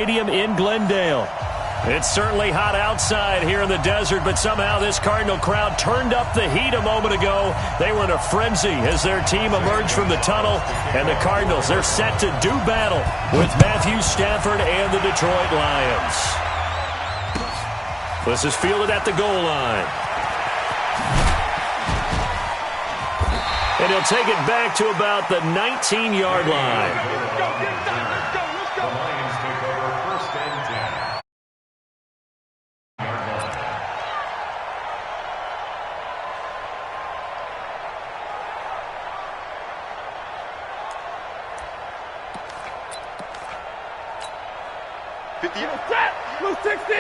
Stadium in Glendale. It's certainly hot outside here in the desert, but somehow this Cardinal crowd turned up the heat a moment ago. They were in a frenzy as their team emerged from the tunnel, and the Cardinals, they're set to do battle with Matthew Stafford and the Detroit Lions. This is fielded at the goal line. And he'll take it back to about the 19-yard line. The Lions take over first and 10. Blue 60!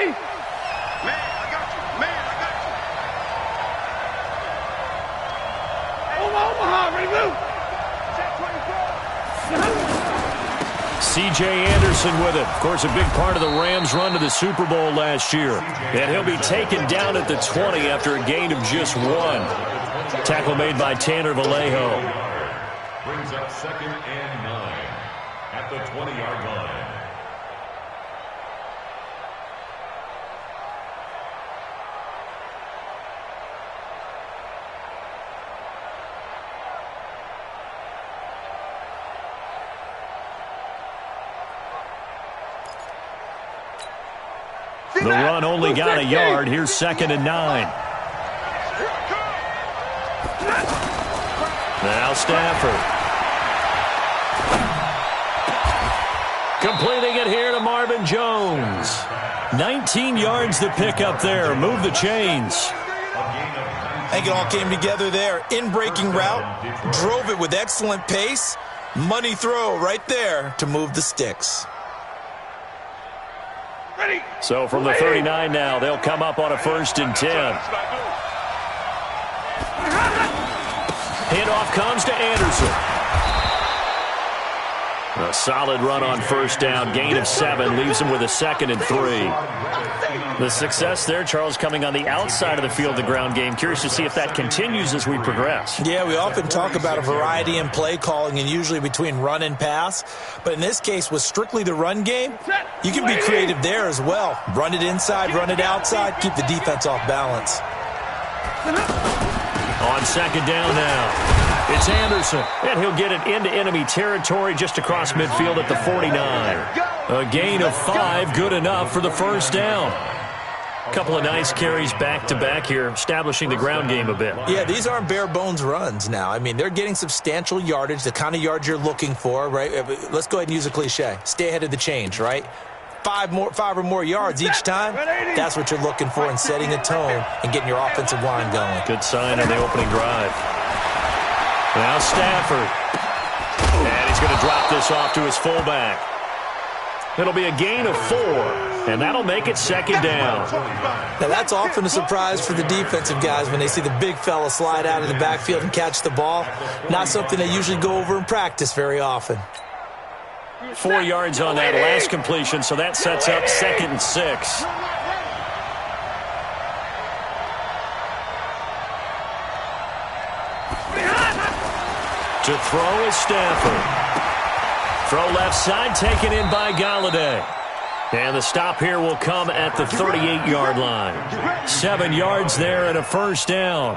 Man, I got you. Omaha, ready, move! C.J. Anderson with it. Of course, a big part of the Rams' run to the Super Bowl last year. And he'll be taken down at the 20 after a gain of just 1. Tackle made by Tanner Vallejo. Brings up 2nd and 9 at the 20-yard line. The run only got a yard. Here's 2nd and 9. Now Stafford. Completing it here to Marvin Jones. 19 yards to pick up there. Move the chains. I think it all came together there. In-breaking route. Drove it with excellent pace. Money throw right there to move the sticks. So from the 39 now, they'll come up on a 1st and 10. Handoff comes to Anderson. A solid run on 1st down. Gain of 7 leaves him with a 2nd and 3. The success there, Charles, coming on the outside of the field, the ground game. Curious to see if that continues as we progress. Yeah, we often talk about a variety in play calling and usually between run and pass. But in this case, with strictly the run game, you can be creative there as well. Run it inside, run it outside, keep the defense off balance. On 2nd down now. It's Anderson, and he'll get it into enemy territory just across midfield at the 49. A gain of 5, good enough for the 1st down. A couple of nice carries back-to-back here, establishing the ground game a bit. Yeah, these aren't bare-bones runs now. I mean, they're getting substantial yardage, the kind of yards you're looking for, right? Let's go ahead and use a cliche. Stay ahead of the change, right? 5 or more yards each time, that's what you're looking for in setting a tone and getting your offensive line going. Good sign on the opening drive. Now Stafford. And he's going to drop this off to his fullback. It'll be a gain of 4, and that'll make it 2nd down. Now, that's often a surprise for the defensive guys when they see the big fella slide out of the backfield and catch the ball. Not something they usually go over in practice very often. 4 yards on that last completion, so that sets up 2nd and 6. To throw is Stafford. Throw left side, taken in by Galladay. And the stop here will come at the 38-yard line. 7 yards there and a 1st down.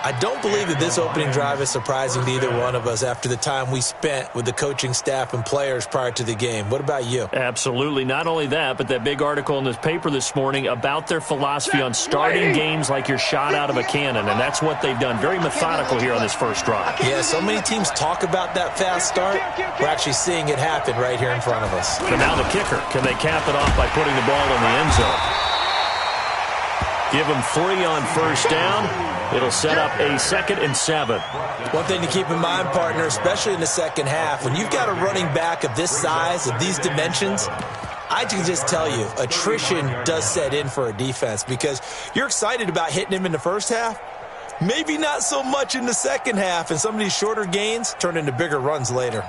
I don't believe that this opening drive is surprising to either one of us after the time we spent with the coaching staff and players prior to the game. What about you? Absolutely. Not only that, but that big article in this paper this morning about their philosophy on starting games like you're shot out of a cannon, and that's what they've done. Very methodical here on this first drive. Yeah, so many teams talk about that fast start. We're actually seeing it happen right here in front of us. But now the kicker. Can they cap it off by putting the ball in the end zone? Give them 3 on 1st down. It'll set up a 2nd and 7. One thing to keep in mind, partner, especially in the second half, when you've got a running back of this size, of these dimensions, I can just tell you, attrition does set in for a defense because you're excited about hitting him in the first half. Maybe not so much in the second half, and some of these shorter gains turn into bigger runs later.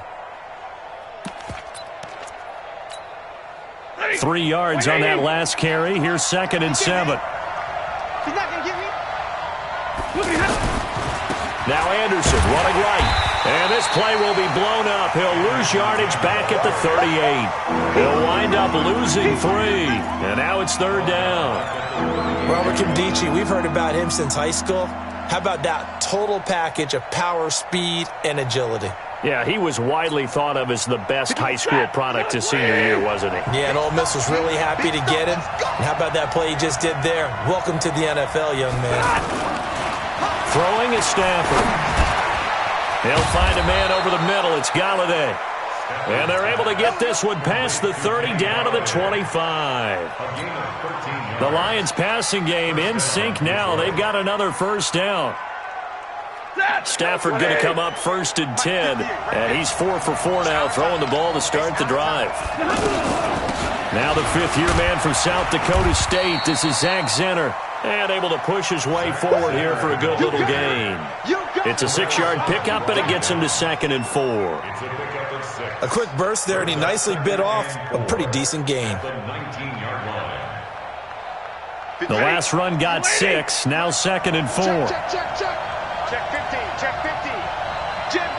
3 yards on that last carry. Here's 2nd and 7. He's not going to get me. Now Anderson running right. And this play will be blown up. He'll lose yardage back at the 38. He'll wind up losing 3. And now it's 3rd down. Robert Kimdichie, we've heard about him since high school. How about that total package of power, speed, and agility? Yeah, he was widely thought of as the best high school product his senior year, wasn't he? Yeah, and Ole Miss was really happy to get him. And how about that play he just did there? Welcome to the NFL, young man. Throwing is Stafford. He'll find a man over the middle. It's Galladay. And they're able to get this one past the 30 down to the 25. The Lions passing game in sync now. They've got another first down. Stafford going to come up 1st and 10. And he's 4 for 4 now, throwing the ball to start the drive. Now the 5th-year man from South Dakota State. This is Zach Zenner. And able to push his way forward here for a good little gain. It's a 6-yard pickup, and it gets him to 2nd and 4. A quick burst there, and he nicely bit off a pretty decent gain. The last run got 6, now 2nd and 4. Check 50, check 50. Jim.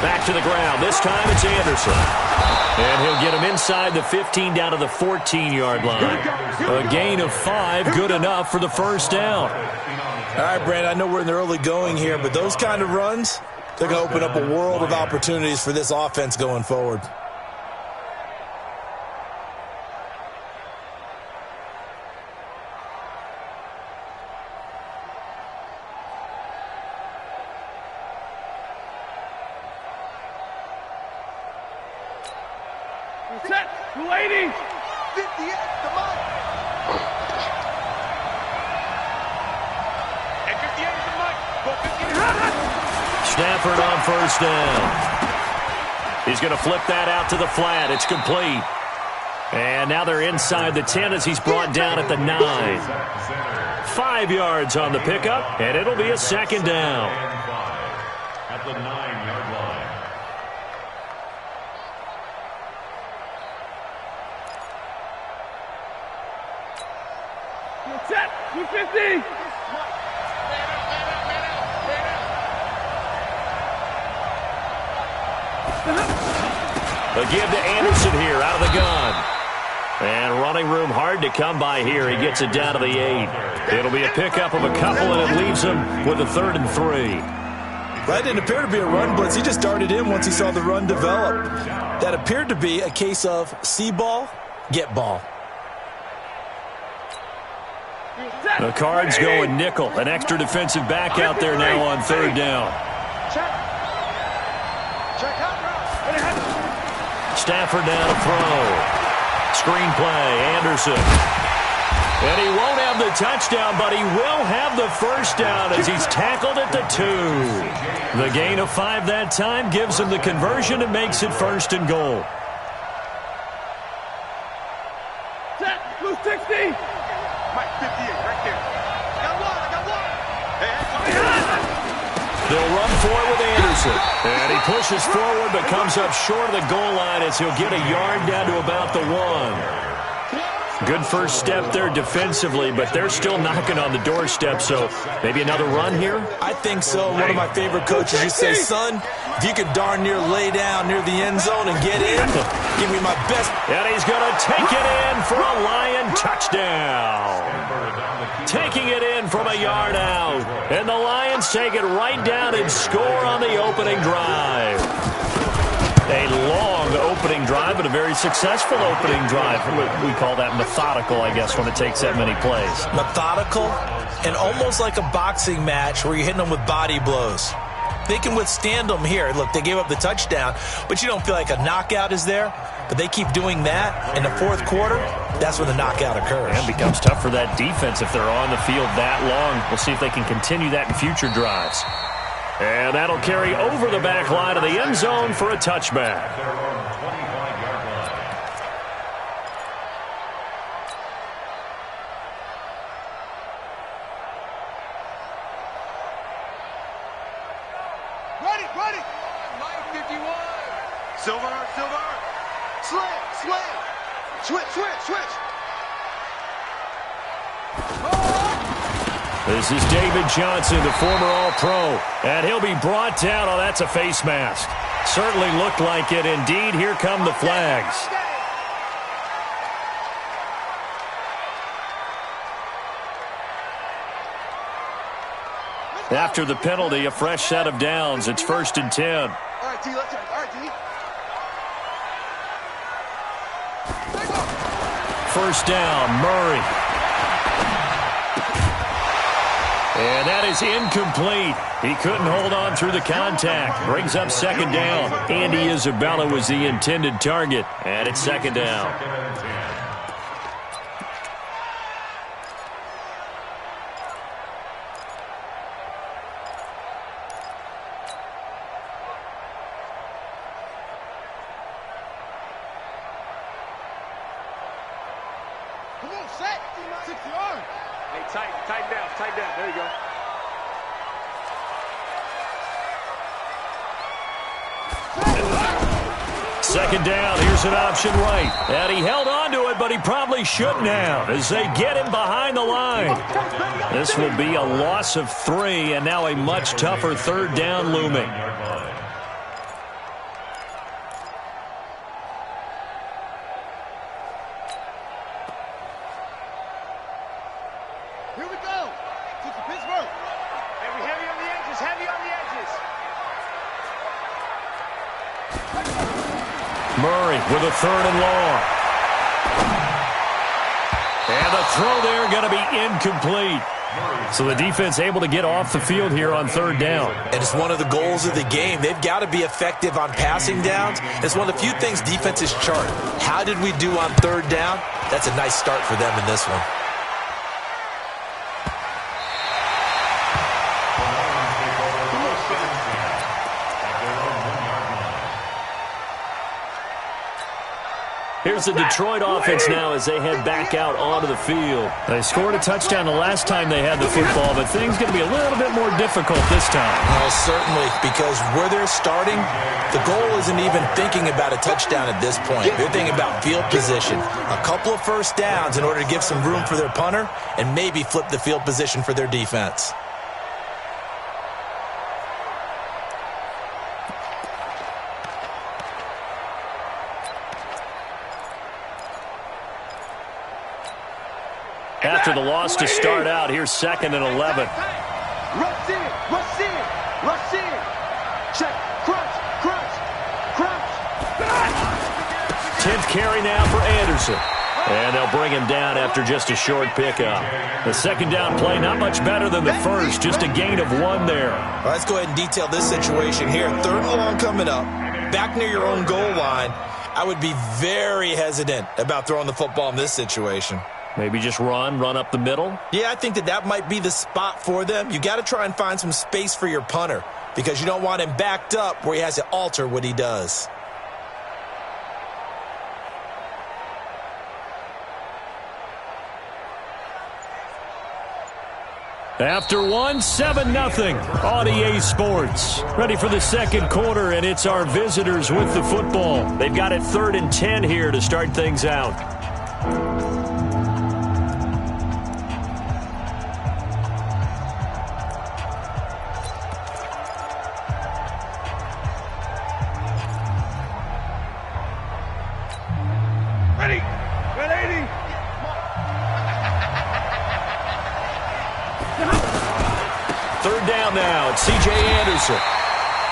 Back to the ground. This time it's Anderson. And he'll get him inside the 15 down to the 14-yard line. A gain of 5, good enough for the first down. All right, Brandon, I know we're in the early going here, but those kind of runs, they're going to open up a world of opportunities for this offense going forward. Set. 280. 58. Come on. And 58 is the mic. Go 58. Stafford on first down. He's going to flip that out to the flat. It's complete. And now they're inside the 10 as he's brought down at the 9. 5 yards on the pickup, and it'll be a 2nd down. At the 9-yard line. Set. 250. A give to Anderson here out of the gun. And running room hard to come by here. He gets it down to the 8. It'll be a pickup of a couple, and it leaves him with a 3rd and 3. That didn't appear to be a run blitz. He just darted in once he saw the run develop. That appeared to be a case of see ball, get ball. The Cards going nickel. An extra defensive back out there now on 3rd down. Stafford down to throw. Screen play, Anderson. And he won't have the touchdown, but he will have the first down as he's tackled at the 2. The gain of 5 that time gives him the conversion and makes it 1st and goal. Set. 260. Mike, 58, right there. I got one. They'll run for it with Anderson. And he pushes forward but comes up short of the goal line as he'll get a yard down to about the 1. Good first step there defensively, but they're still knocking on the doorstep, so maybe another run here? I think so. One of my favorite coaches used to say, son, if you could darn near lay down near the end zone and get in, give me my best. And he's going to take it in for a Lion touchdown. Taking it in from a yard out. And the Lions take it right down and score on the opening drive. A long opening drive, but a very successful opening drive. We call that methodical, I guess, when it takes that many plays. Methodical and almost like a boxing match where you're hitting them with body blows. They can withstand them here. Look, they gave up the touchdown, but you don't feel like a knockout is there. But they keep doing that in the 4th quarter. That's when the knockout occurs. And it becomes tough for that defense if they're on the field that long. We'll see if they can continue that in future drives. And that'll carry over the back line of the end zone for a touchback. Ready. Mike, 51. Silver. Slam. Switch. This is David Johnson, the former All-Pro, and he'll be brought down. Oh, that's a face mask. Certainly looked like it. Indeed, here come the flags. After the penalty, a fresh set of downs. It's 1st and 10. All right, T, let's go. All right, T. First down, Murray. And that is incomplete. He couldn't hold on through the contact. Brings up 2nd down. Andy Isabella was the intended target. And it's 2nd down. Come on, set. 6 yards. Hey, tighten down. There you go. Second down, here's an option right. And he held on to it, but he probably shouldn't have as they get him behind the line. This will be a loss of 3, and now a much tougher 3rd down looming. Here we go. To Pittsburgh. Heavy on the edges. Murray with a 3rd and long. And the throw there going to be incomplete. So the defense able to get off the field here on 3rd down. And it's one of the goals of the game. They've got to be effective on passing downs. It's one of the few things defenses chart. How did we do on 3rd down? That's a nice start for them in this one. Here's the Detroit offense now as they head back out onto the field. They scored a touchdown the last time they had the football, but things going to be a little bit more difficult this time. Well, certainly, because where they're starting, the goal isn't even thinking about a touchdown at this point. They're thinking about field position. A couple of first downs in order to give some room for their punter and maybe flip the field position for their defense. After the loss to start out, here's 2nd and 11. Rush in. Check. Crunch. 10th carry now for Anderson. And they'll bring him down after just a short pickup. The 2nd down play, not much better than the first, just a gain of 1 there. Well, let's go ahead and detail this situation here. 3rd and long coming up, back near your own goal line. I would be very hesitant about throwing the football in this situation. Maybe just run up the middle? Yeah, I think that might be the spot for them. You got to try and find some space for your punter because you don't want him backed up where he has to alter what he does. After 1, 7-0 on EA Sports. Ready for the 2nd quarter, and it's our visitors with the football. They've got it 3rd and 10 here to start things out. Ready. 3rd down now. It's C.J. Anderson.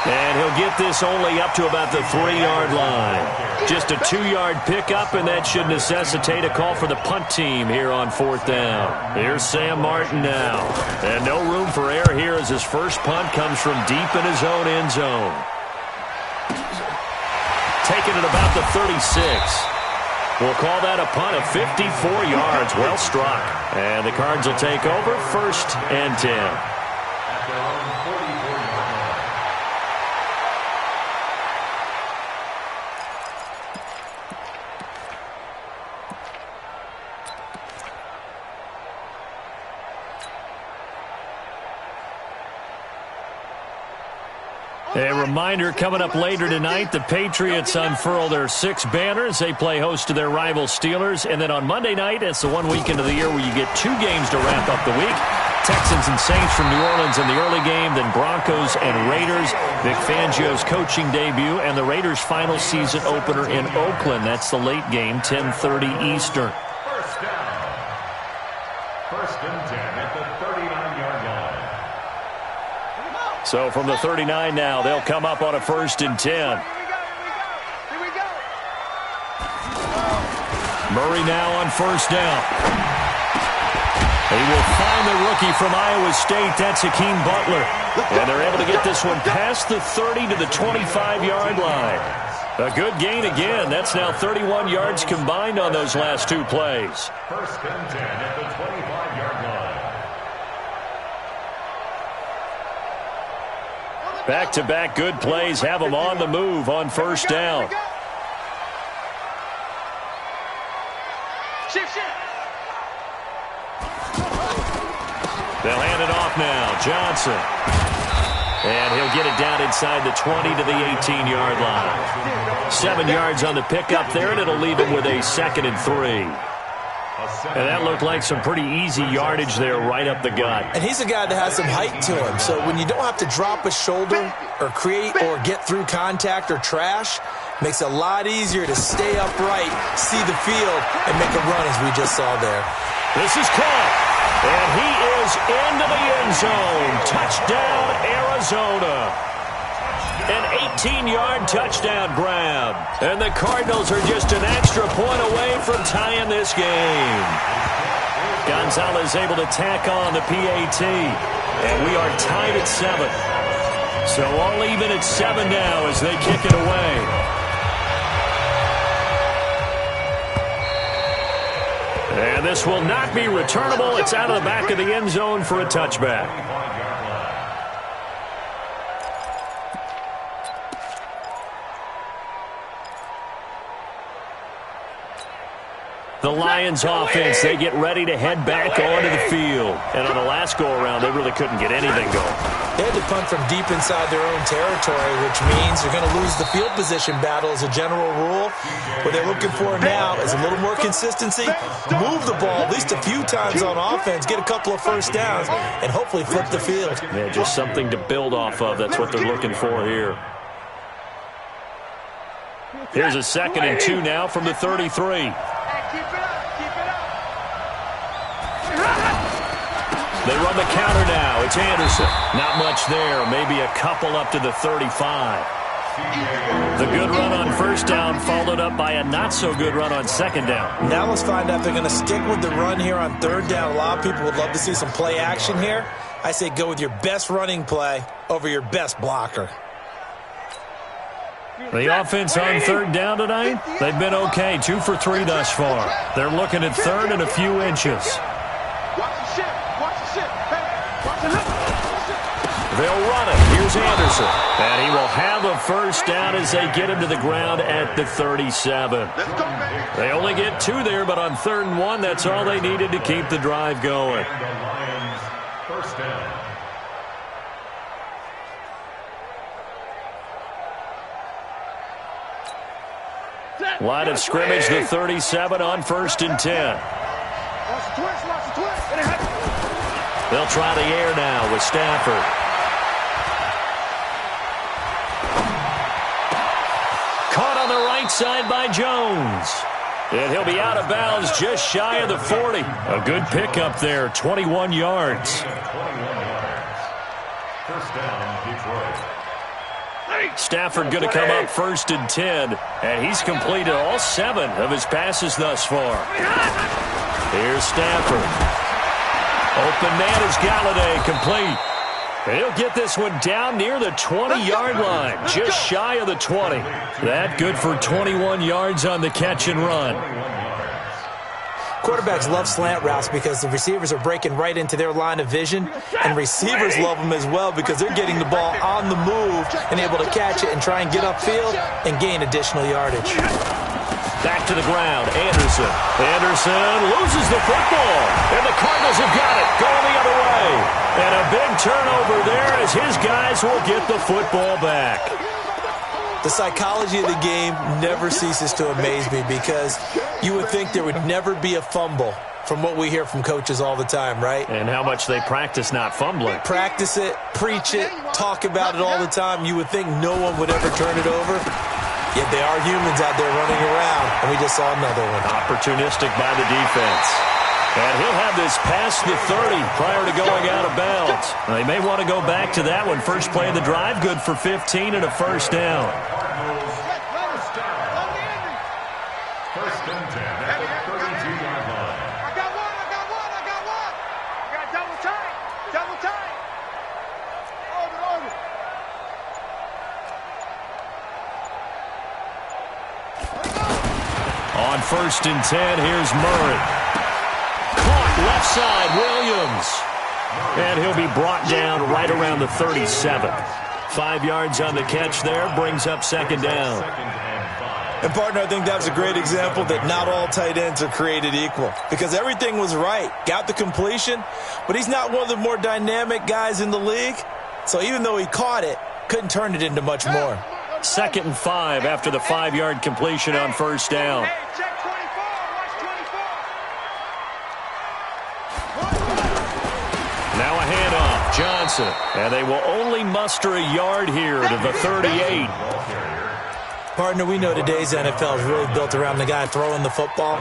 And he'll get this only up to about the 3-yard line. Just a 2-yard pickup, and that should necessitate a call for the punt team here on 4th down. Here's Sam Martin now. And no room for error here as his first punt comes from deep in his own end zone. Taking it about the 36. We'll call that a punt of 54 yards. Well struck. And the Cards will take over 1st and 10. A reminder, coming up later tonight, the Patriots unfurl their 6 banners. They play host to their rival Steelers. And then on Monday night, it's the one weekend of the year where you get 2 games to wrap up the week. Texans and Saints from New Orleans in the early game, then Broncos and Raiders. Vic Fangio's coaching debut, and the Raiders' final season opener in Oakland. That's the late game, 10:30 Eastern. First down. First and 10 at the 39-yard line. So from the 39 now, they'll come up on a 1st and 10. Here we go. Murray now on 1st down. He will find the rookie from Iowa State. That's Hakeem Butler. And they're able to get this one past the 30 to the 25-yard line. A good gain again. That's now 31 yards combined on those last 2 plays. First and 10 at the 25-yard line. Back-to-back good plays have them on the move on 1st down. Shift. They'll hand it off now. Johnson. And he'll get it down inside the 20 to the 18-yard line. 7 yards on the pickup there, and it'll leave him with a 2nd and 3. And that looked like some pretty easy yardage there right up the gut. And he's a guy that has some height to him. So when you don't have to drop a shoulder or create or get through contact or trash, makes it a lot easier to stay upright, see the field, and make a run as we just saw there. This is caught. And he is into the end zone. Touchdown, Arizona. An 18-yard touchdown grab. And the Cardinals are just an extra point away from tying this game. Gonzalez able to tack on the PAT. And we are tied at 7. So all even at 7 now as they kick it away. And this will not be returnable. It's out of the back of the end zone for a touchback. The Lions offense, they get ready to head back onto the field. And on the last go-around, they really couldn't get anything going. They had to punt from deep inside their own territory, which means they're going to lose the field position battle as a general rule. What they're looking for now is a little more consistency, move the ball at least a few times on offense, get a couple of 1st downs, and hopefully flip the field. Yeah, just something to build off of. That's what they're looking for here. Here's a 2nd and 2 now from the 33. They run the counter now. It's Anderson. Not much there. Maybe a couple up to the 35. The good run on 1st down followed up by a not-so-good run on 2nd down. Now let's find out if they're going to stick with the run here on 3rd down. A lot of people would love to see some play action here. I say go with your best running play over your best blocker. The offense on 3rd down tonight, they've been okay. 2 for 3 thus far. They're looking at 3rd and a few inches. They'll run it. Here's Anderson. And he will have a 1st down as they get him to the ground at the 37. They only get 2 there, but on 3rd and 1, that's all they needed to keep the drive going. And the Lions, 1st down. Line of scrimmage, the 37 on 1st and 10. They'll try the air now with Stafford. Caught on the right side by Jones. And he'll be out of bounds just shy of the 40. A good pickup there, 21 yards. 21 yards. 1st down, Detroit. Stafford going to come up 1st and 10. And he's completed all 7 of his passes thus far. Here's Stafford. Open man is Galladay, complete. And he'll get this one down near the 20-yard line, just shy of the 20. That good for 21 yards on the catch and run. Quarterbacks love slant routes because the receivers are breaking right into their line of vision, and receivers love them as well because they're getting the ball on the move and able to catch it and try and get upfield and gain additional yardage. Back to the ground, Anderson. Anderson loses the football, and the Cardinals have got it, going the other way. And a big turnover there as his guys will get the football back. The psychology of the game never ceases to amaze me because you would think there would never be a fumble from what we hear from coaches all the time, right? And how much they practice not fumbling. Practice it, preach it, talk about it all the time. You would think no one would ever turn it over. Yet they are humans out there running around, and we just saw another one. Opportunistic by the defense. And he'll have this past the 30 prior to going out of bounds. They may want to go back to that one. First play of the drive, good for 15 and a first down. First and 10 at the 32-yard line. I got one. I got double tight. Over. On first and 10, here's Murray. Caught left side, Williams. And he'll be brought down right around the 37. 5 yards on the catch there, brings up second down. And, partner, I think that was a great example that not all tight ends are created equal because everything was right. Got the completion, but he's not one of the more dynamic guys in the league. So even though he caught it, couldn't turn it into much more. 2nd and 5 after the 5-yard completion on first down. Hey, check 24. Watch 24. Now a handoff, Johnson. And they will only muster a yard here to the 38. Partner, we know today's NFL is really built around the guy throwing the football.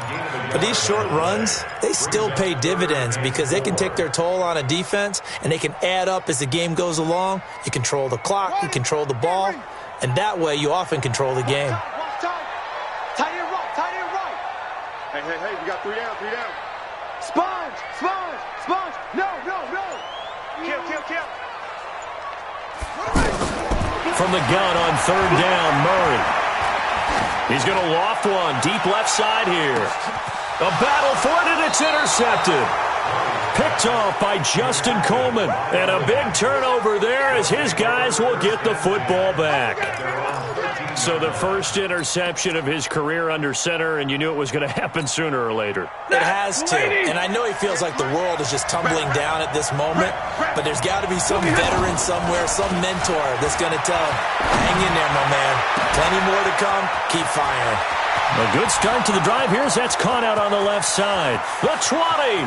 But these short runs, they still pay dividends because they can take their toll on a defense and they can add up as the game goes along. You control the clock, you control the ball, and that way you often control the game. Tight end right. Hey, we got 3 down. Sponge. No. Kill. From the gun on third down, Murray. He's going to loft one deep left side here. A battle for it, and it's intercepted. Picked off by Justin Coleman. And a big turnover there as his guys will get the football back. So the first interception of his career under center, and you knew it was going to happen sooner or later. It has to. And I know he feels like the world is just tumbling down at this moment, but there's got to be some veteran somewhere, some mentor that's going to tell him, hang in there, my man. Plenty more to come. Keep firing. A good start to the drive here as that's caught out on the left side. The 20.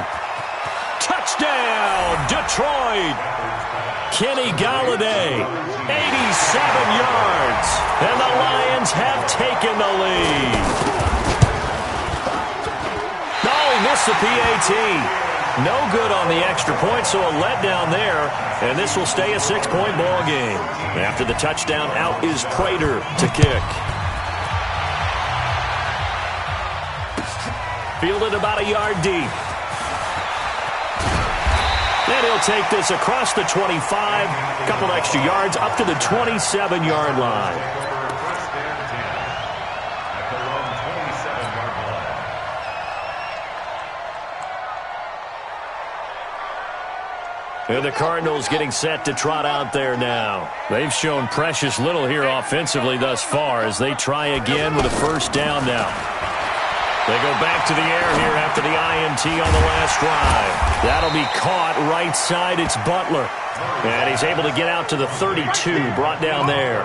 Touchdown, Detroit. Kenny Galladay, 87 yards. And the Lions have taken the lead. No, he missed the PAT. No good on the extra point, so a letdown there. And this will stay a 6-point ball game. After the touchdown, out is Prater to kick. Fielded about a yard deep. And he'll take this across the 25, a couple extra yards, up to the 27-yard line. And the Cardinals getting set to trot out there now. They've shown precious little here offensively thus far as they try again with a first down now. They go back to the air here after the INT on the last drive. That'll be caught right side. It's Butler. And he's able to get out to the 32, brought down there.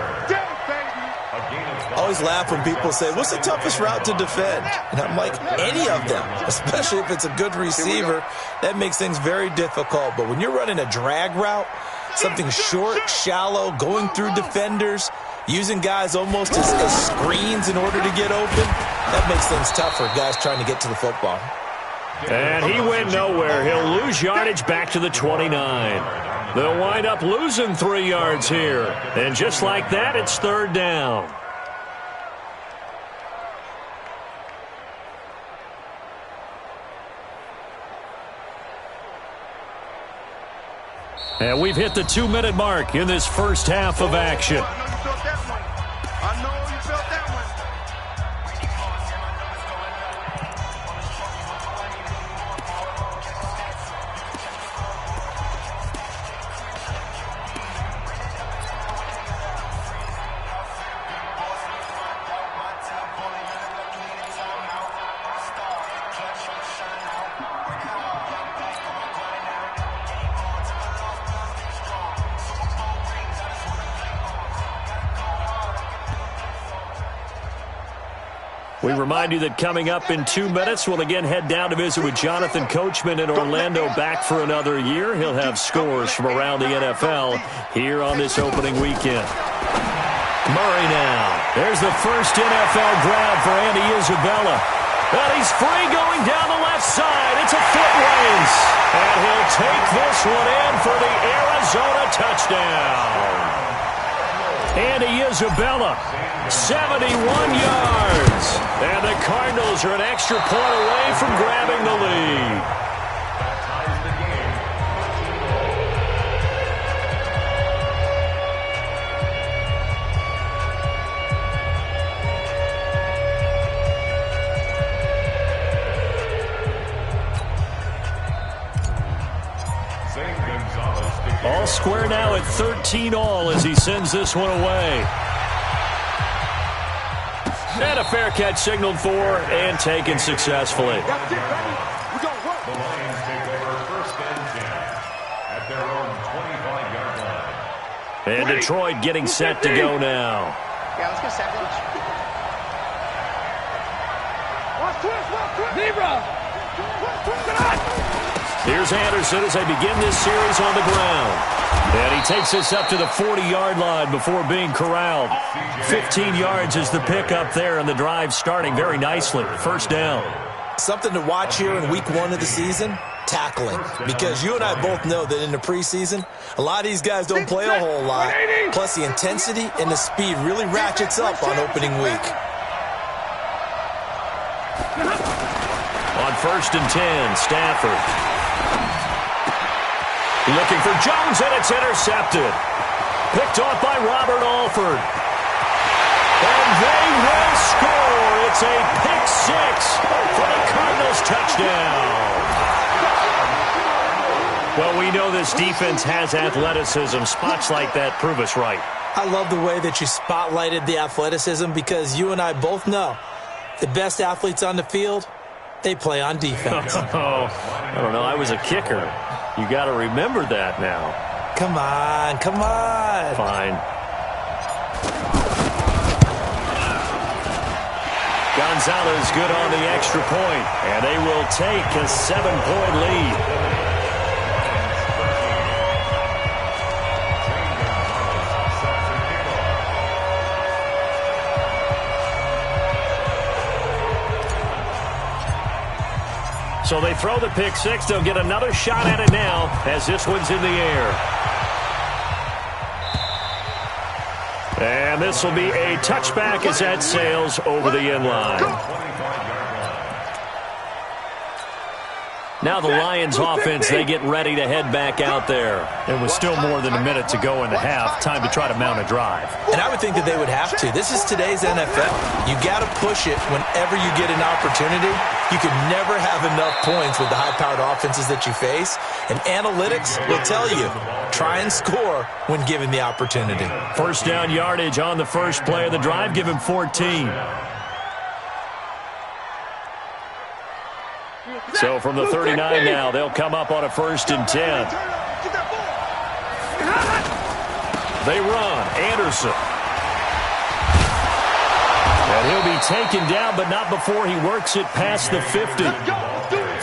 I always laugh when people say, what's the toughest route to defend? And I'm like, any of them, especially if it's a good receiver. That makes things very difficult. But when you're running a drag route, something short, shallow, going through defenders, using guys almost as screens in order to get open, that makes things tough for guys trying to get to the football. And he went nowhere. He'll lose yardage back to the 29. They'll wind up losing 3 yards here. And just like that, it's third down. And we've hit the 2-minute mark in this first half of action. I know you felt that one. We remind you that coming up in 2 minutes, we'll again head down to visit with Jonathan Coachman in Orlando, back for another year. He'll have scores from around the NFL here on this opening weekend. Murray now. There's the first NFL grab for Andy Isabella. And he's free going down the left side. It's a foot race. And he'll take this one in for the Arizona touchdown. Andy Isabella, 71 yards. And the Cardinals are an extra point away from grabbing the lead. All square now at 13-all as he sends this one away. And a fair catch signaled for and taken successfully. The Lions take over first and 10 at their own 25-yard line. And Detroit getting set to go now. Yeah, let's go second. Zebra! Here's Anderson as they begin this series on the ground. And he takes this up to the 40-yard line before being corralled. 15 yards is the pickup there, and the drive starting very nicely. First down. Something to watch here in week 1 of the season, tackling. Because you and I both know that in the preseason, a lot of these guys don't play a whole lot. Plus the intensity and the speed really ratchets up on opening week. On first and 10, Stafford. Looking for Jones, and it's intercepted. Picked off by Robert Alford. And they will score. It's a pick six for the Cardinals touchdown. Well, we know this defense has athleticism. Spots like that prove us right. I love the way that you spotlighted the athleticism because you and I both know the best athletes on the field, they play on defense. Oh, I don't know. I was a kicker. You got to remember that now. Come on, come on. Fine. Gonzalez good on the extra point, and they will take a 7-point lead. So they throw the pick six. They'll get another shot at it now as this one's in the air. And this will be a touchback as that sails over the end line. Now the Lions offense, they get ready to head back out there. It was still more than a minute to go in the half. Time to try to mount a drive. And I would think that they would have to. This is today's NFL. You got to push it whenever you get an opportunity. You can never have enough points with the high-powered offenses that you face. And analytics will tell you, try and score when given the opportunity. First down yardage on the first play of the drive. Give him 14. So from the 39 now, they'll come up on a first and 10. They run. Anderson. And he'll be taken down, but not before he works it past the 50.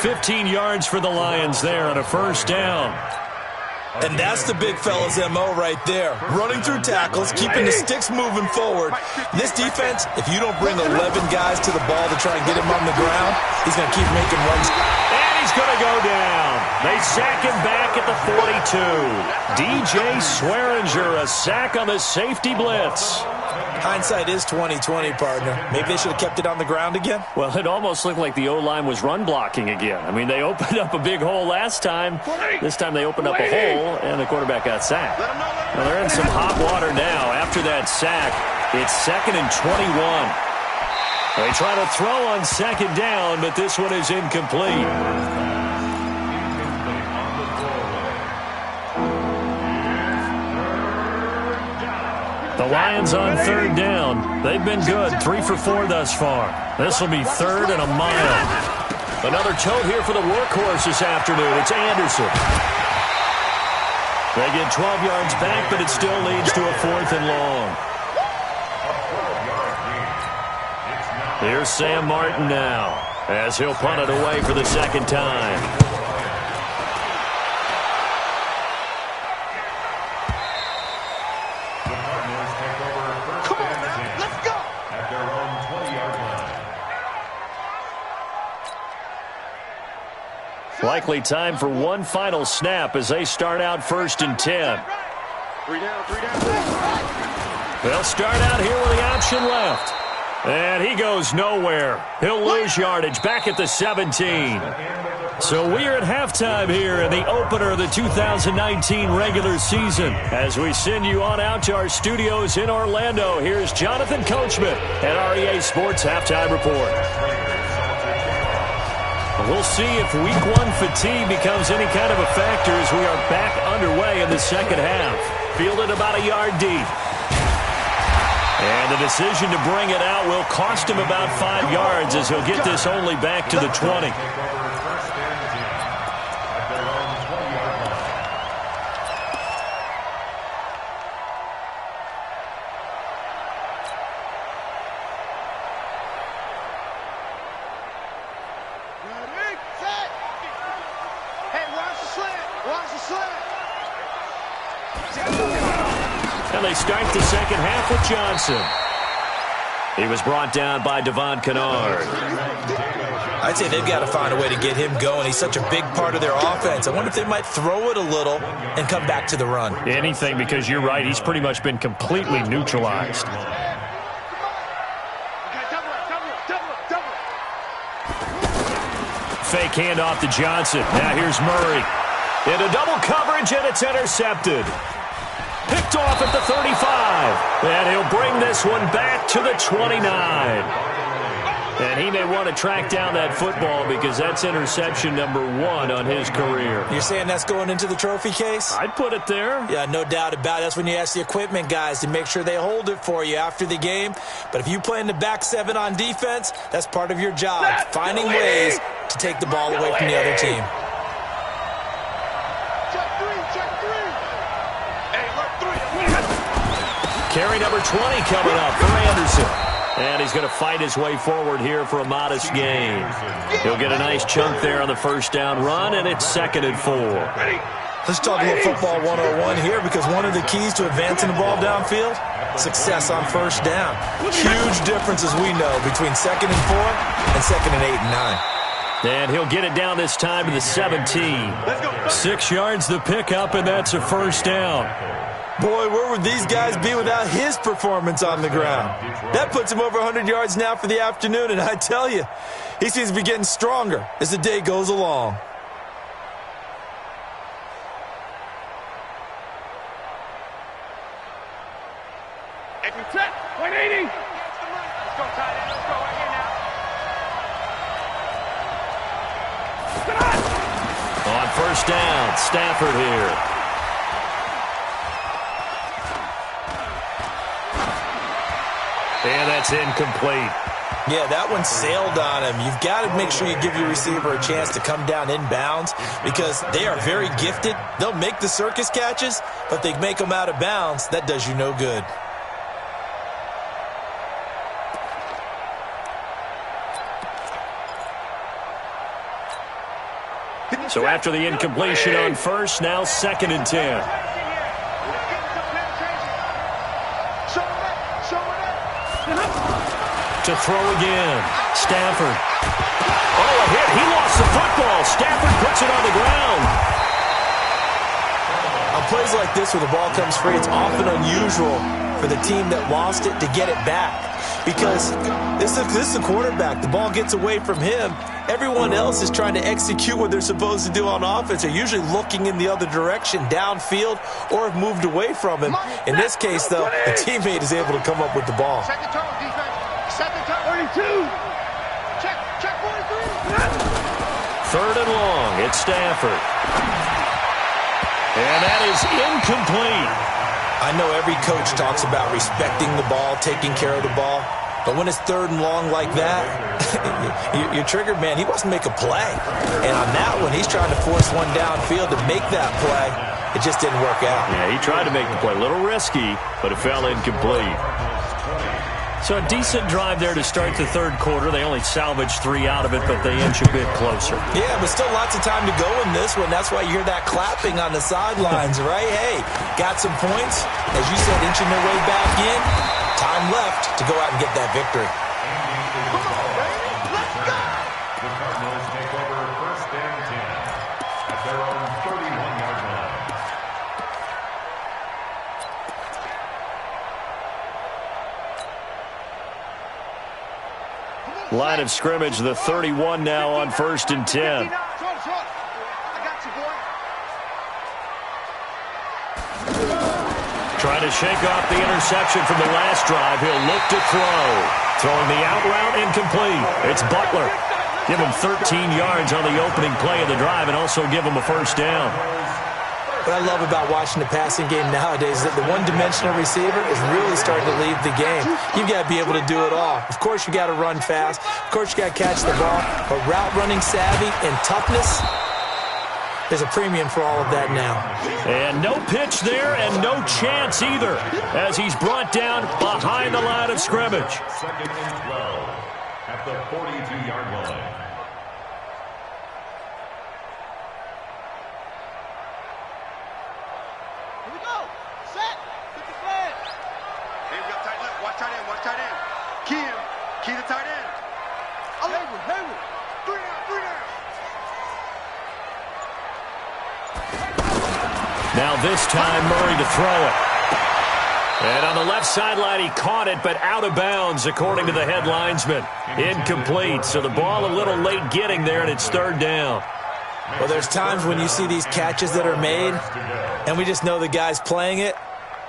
15 yards for the Lions there on a first down. And that's the big fella's MO right there. Running through tackles, keeping the sticks moving forward. This defense, if you don't bring 11 guys to the ball to try and get him on the ground, he's going to keep making runs. And he's going to go down. They sack him back at the 42. DJ Swearinger, a sack on the safety blitz. Hindsight is 20/20, partner. Maybe they should have kept it on the ground again. Well, it almost looked like the O-line was run blocking again. I mean, they opened up a big hole last time. This time they opened up a hole, and the quarterback got sacked. Now, they're in some hot water now. After that sack, it's 2nd and 21. They try to throw on second down, but this one is incomplete. The Lions on third down. They've been good. 3 for 4 thus far. This will be 3rd and a mile. Another tote here for the workhorse this afternoon. It's Anderson. They get 12 yards back, but it still leads to a 4th and long. A 12-yard gain. It's now Here's Sam Martin now, as he'll punt it away for the second time. The Cardinals take over first and 10. Let's go. At their own 20-yard line. Likely time for one final snap as they start out first and 10. 3 down, 3 down. They'll start out here with the option left. And he goes nowhere. He'll lose yardage back at the 17. So we are at halftime here in the opener of the 2019 regular season. As we send you on out to our studios in Orlando, here's Jonathan Coachman at REA Sports Halftime Report. We'll see if Week 1 fatigue becomes any kind of a factor as we are back underway in the second half. Fielded about a yard deep. And the decision to bring it out will cost him about 5 yards as he'll get this only back to the 20. And they start the second half with Johnson. He was brought down by Devon Kennard. I'd say they've got to find a way to get him going. He's such a big part of their offense. I wonder if they might throw it a little and come back to the run. Anything, because you're right. He's pretty much been completely neutralized. Fake handoff to Johnson. Now here's Murray. Into double coverage, and it's intercepted. Picked off at the 35. And he'll bring this one back to the 29. And he may want to track down that football because that's interception number 1 on his career. You're saying that's going into the trophy case? I'd put it there. Yeah, no doubt about it. That's when you ask the equipment guys to make sure they hold it for you after the game. But if you play in the back 7 on defense, that's part of your job, finding ways to take the ball away from the other team. Carry number 20 coming up for Anderson. And he's going to fight his way forward here for a modest gain. He'll get a nice chunk there on the first down run, and it's 2nd and 4. Let's talk a little football 101 here, because one of the keys to advancing the ball downfield, success on first down. Huge difference, as we know, between 2nd and 4 and 2nd and 8 and 9. And he'll get it down this time to the 17. 6 yards the pickup, and that's a first down. Boy, where would these guys be without his performance on the ground? That puts him over 100 yards now for the afternoon, and I tell you, he seems to be getting stronger as the day goes along. Set, 180. Let's go, tight end. Let's go right here now. On first down, Stafford here. And that's incomplete. Yeah, that one sailed on him. You've got to make sure you give your receiver a chance to come down inbounds because they are very gifted. They'll make the circus catches, but they make them out of bounds. That does you no good. So after the incompletion on first, now 2nd and 10. To throw again. Stafford. Oh, a hit. He lost the football. Stafford puts it on the ground. On plays like this where the ball comes free, it's often unusual for the team that lost it to get it back. Because this is the quarterback. The ball gets away from him. Everyone else is trying to execute what they're supposed to do on offense. They're usually looking in the other direction, downfield, or have moved away from him. In this case, though, the teammate is able to come up with the ball. Second turn, defense. Second turn. 32. Check 43. 3rd and long. It's Stafford. And that is incomplete. I know every coach talks about respecting the ball, taking care of the ball. But when it's 3rd and long like that, you're triggered, man. He wants to make a play. And on that one, he's trying to force one downfield to make that play. It just didn't work out. Yeah, he tried to make the play. A little risky, but it fell incomplete. So a decent drive there to start the third quarter. They only salvaged 3 out of it, but they inch a bit closer. Yeah, but still lots of time to go in this one. That's why you hear that clapping on the sidelines, right? Hey, got some points. As you said, inching their way back in. Time left to go out and get that victory. The Cardinals take over first and 10 at their own 31-yard line. Line of scrimmage, the 31 now on first and 10. I got you, boy. Trying to shake off the interception from the last drive. He'll look to throw. Throwing the out route incomplete. It's Butler. Give him 13 yards on the opening play of the drive and also give him a first down. What I love about watching the passing game nowadays is that the one-dimensional receiver is really starting to leave the game. You've got to be able to do it all. Of course, you got to run fast. Of course, you got to catch the ball. But route running savvy and toughness, there's a premium for all of that now. And no pitch there and no chance either as he's brought down behind the line of scrimmage. Second and 12 at the 42-yard line. Here we go. Set. Get the flag. Hey, we got tight left. Watch tight end. Watch tight end. Key him. Key the tight end. Hayward. 3 down. Now this time Murray to throw it. And on the left sideline he caught it, but out of bounds according to the head linesman. Incomplete, so the ball a little late getting there, and it's third down. Well, there's times when you see these catches that are made, and we just know the guys playing it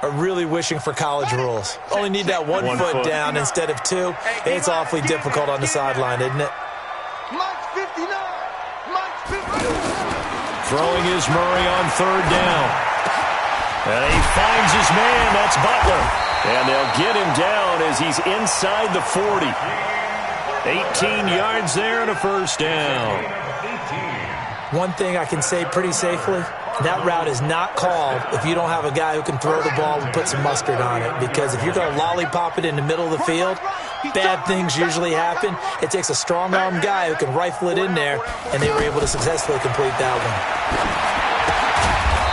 are really wishing for college rules. Only need that one foot down instead of 2. It's awfully difficult on the sideline, isn't it? Mike's 59. Mike's 59. Throwing is Murray on third down. And he finds his man. That's Butler. And they'll get him down as he's inside the 40. 18 yards there and a first down. One thing I can say pretty safely, that route is not called if you don't have a guy who can throw the ball and put some mustard on it. Because if you're going to lollipop it in the middle of the field, bad things usually happen. It takes a strong-arm guy who can rifle it in there, and they were able to successfully complete that one.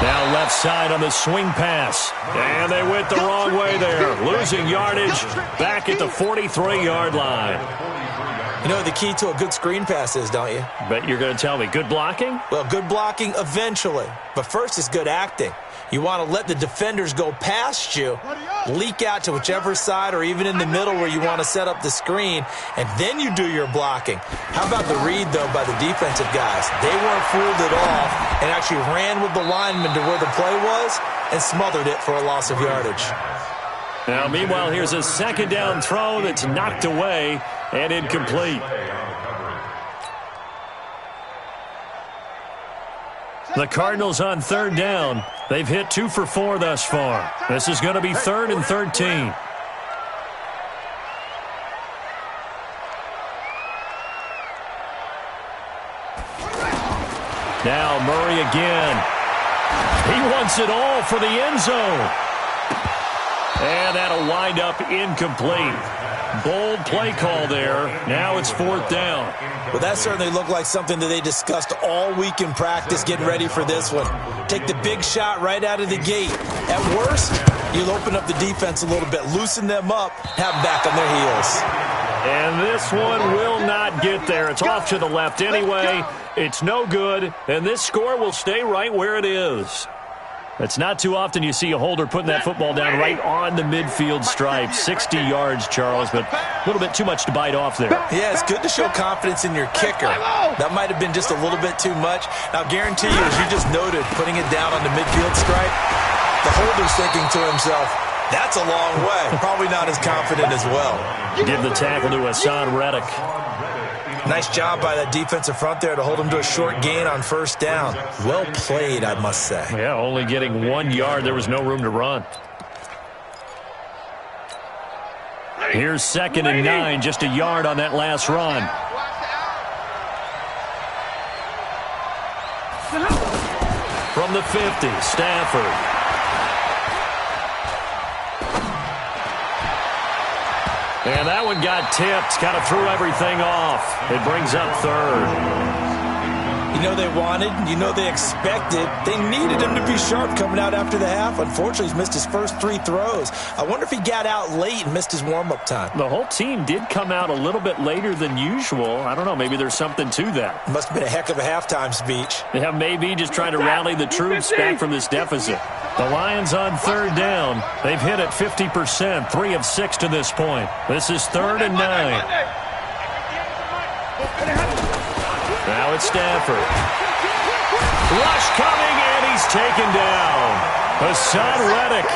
Now left side on the swing pass. And they went the wrong way there. Losing yardage back at the 43-yard line. You know what the key to a good screen pass is, don't you? Bet you're going to tell me. Good blocking? Well, good blocking eventually. But first is good acting. You want to let the defenders go past you, leak out to whichever side or even in the middle where you want to set up the screen, and then you do your blocking. How about the read, though, by the defensive guys? They weren't fooled at all and actually ran with the lineman to where the play was and smothered it for a loss of yardage. Now, meanwhile, here's a second down throw that's knocked away and incomplete. The Cardinals on third down. They've hit 2 for 4 thus far. This is going to be 3rd and 13. Now Murray again. He wants it all for the end zone. And that'll wind up incomplete. Bold play call there. Now it's 4th down. Well, that certainly looked like something that they discussed all week in practice getting ready for this one. Take the big shot right out of the gate. At worst, you'll open up the defense a little bit, loosen them up, have them back on their heels. And this one will not get there. It's off to the left anyway. It's no good, and this score will stay right where it is. It's not too often you see a holder putting that football down right on the midfield stripe. 60 yards, Charles, but a little bit too much to bite off there. Yeah, it's good to show confidence in your kicker. That might have been just a little bit too much. Now, guarantee you, as you just noted, putting it down on the midfield stripe, the holder's thinking to himself, that's a long way. Probably not as confident as well. Give the tackle to Hassan Reddick. Nice job by that defensive front there to hold him to a short gain on first down. Well played, I must say. Yeah, only getting 1 yard. There was no room to run. Here's 2nd and 9, just a yard on that last run. From the 50, Stafford. And that one got tipped. Kind of threw everything off. It brings up third. You know they wanted, you know they expected. They needed him to be sharp coming out after the half. Unfortunately, he's missed his first 3 throws. I wonder if he got out late and missed his warm-up time. The whole team did come out a little bit later than usual. I don't know, maybe there's something to that. Must have been a heck of a halftime speech. Yeah, maybe just trying to rally the troops back from this deficit. The Lions on third down. They've hit it 50%, 3 of 6 to this point. This is 3rd and 9. Now it's Stafford. Rush coming, and he's taken down. Hassan Reddick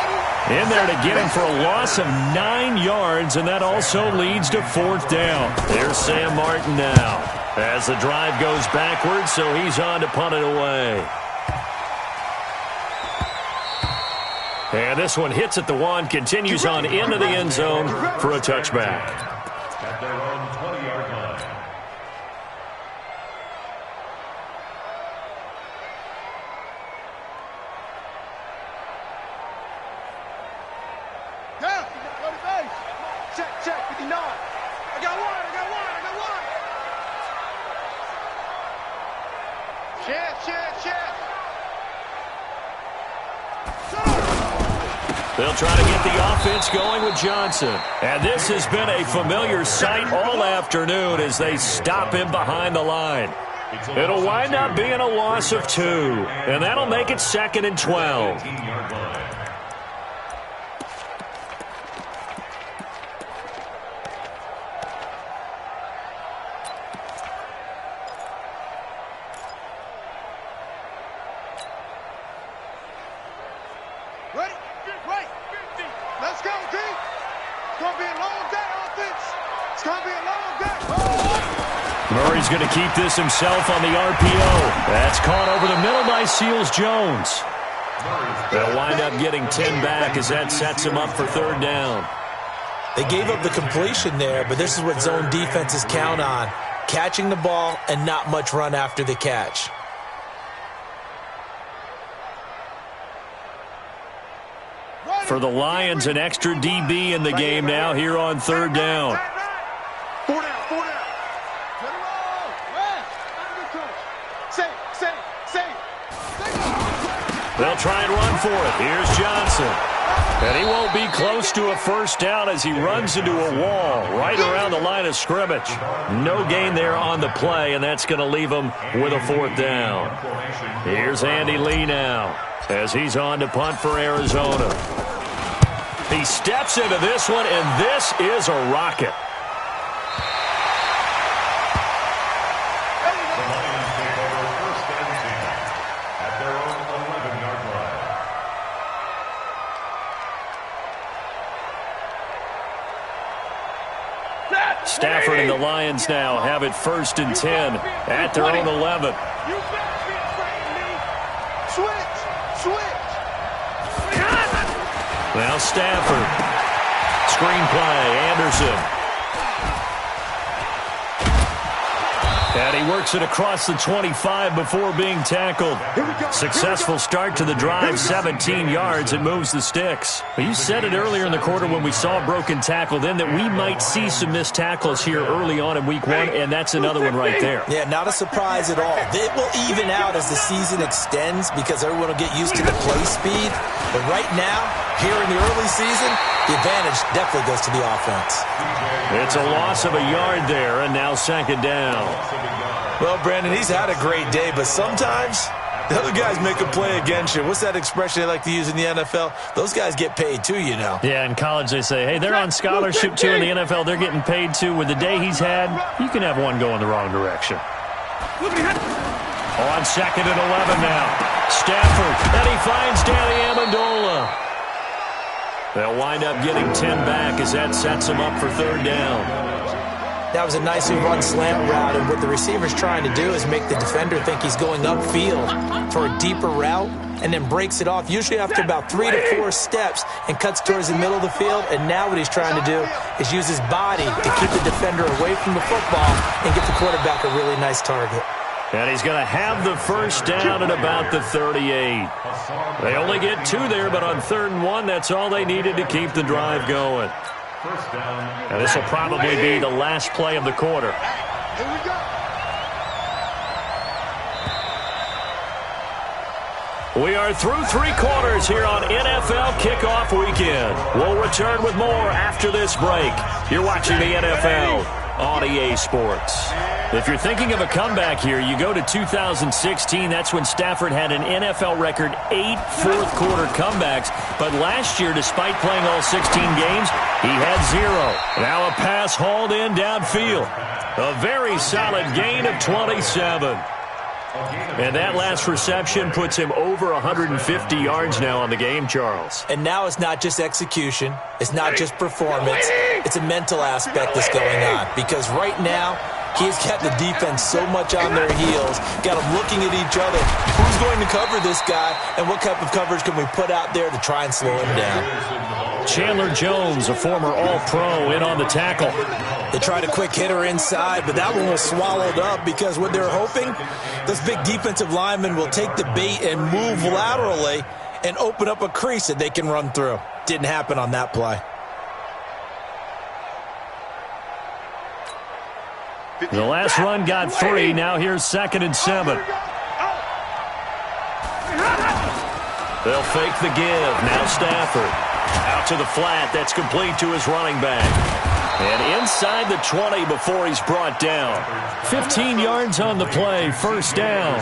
in there to get him for a loss of 9 yards, and that also leads to 4th down. There's Sam Martin now as the drive goes backwards, so he's on to punt it away. And this one hits at the 1, continues on into the end zone for a touchback. At their own 20-yard line. Down. Go to base. Check, 59. I got one. Chance. They'll try to get the offense going with Johnson. And this has been a familiar sight all afternoon as they stop him behind the line. It'll wind up being a loss of 2, and that'll make it 2nd and 12. Ready? Right. 50. Let's go, D. It's going to be a long day, offense. It's going to be a long day. Murray's going to keep this himself on the RPO. That's caught over the middle by Seals-Jones. They'll wind up getting 10 back as that sets him up for 3rd down. They gave up the completion there, but this is what zone defenses count on. Catching the ball and not much run after the catch. For the Lions, an extra DB in the game now here on 3rd down. 4 down. Turn around. Rest. Safe. They'll try and run for it. Here's Johnson. And he won't be close to a 1st down as he runs into a wall right around the line of scrimmage. No gain there on the play, and that's going to leave him with a 4th down. Here's Andy Lee now as he's on to punt for Arizona. He steps into this one, and this is a rocket. The Lions take over 1st and 10 at their own 11-yard line. Stafford and the Lions now have it 1st and 10 at their own 11. You better be afraid of me. Switch. Now Stafford. Screenplay, Anderson. And he works it across the 25 before being tackled. Successful start to the drive, 17 yards. It moves the sticks. But you said it earlier in the quarter when we saw a broken tackle then that we might see some missed tackles here early on in week 1, and that's another one right there. Yeah, not a surprise at all. It will even out as the season extends because everyone will get used to the play speed. But right now, here in the early season, the advantage definitely goes to the offense. It's a loss of a yard there, and now 2nd down. Well, Brandon, he's had a great day, but sometimes the other guys make a play against you. What's that expression they like to use in the NFL? Those guys get paid too, you know. Yeah, in college they say, hey, they're on scholarship too. In the NFL, they're getting paid too. With the day he's had, you can have one go in the wrong direction. On 2nd and 11 now. Stafford, and he finds Danny Amendola. They'll wind up getting 10 back as that sets him up for 3rd down. That was a nicely run slant route, and what the receiver's trying to do is make the defender think he's going upfield for a deeper route and then breaks it off, usually after about 3 to 4 steps, and cuts towards the middle of the field. And now what he's trying to do is use his body to keep the defender away from the football and get the quarterback a really nice target. And he's going to have the 1st down at about the 38. They only get 2 there, but on 3rd and 1, that's all they needed to keep the drive going. First down. And this will probably be the last play of the quarter. Here we go. We are through 3 quarters here on NFL Kickoff Weekend. We'll return with more after this break. You're watching the NFL on EA Sports. If you're thinking of a comeback here, you go to 2016. That's when Stafford had an NFL record 8 fourth-quarter comebacks. But last year, despite playing all 16 games, he had 0. Now a pass hauled in downfield. A very solid gain of 27. And that last reception puts him over 150 yards now on the game, Charles. And now it's not just execution. It's not just performance. It's a mental aspect that's going on. Because right now, he's got the defense so much on their heels, got them looking at each other. Who's going to cover this guy, and what type of coverage can we put out there to try and slow him down? Chandler Jones, a former All-Pro, in on the tackle. They tried a quick hitter inside, but that one was swallowed up because what they're hoping, those big defensive linemen will take the bait and move laterally and open up a crease that they can run through. Didn't happen on that play. The last run got 3. Now here's 2nd and 7. They'll fake the give. Now Stafford. Out to the flat. That's complete to his running back. And inside the 20 before he's brought down. 15 yards on the play. First down.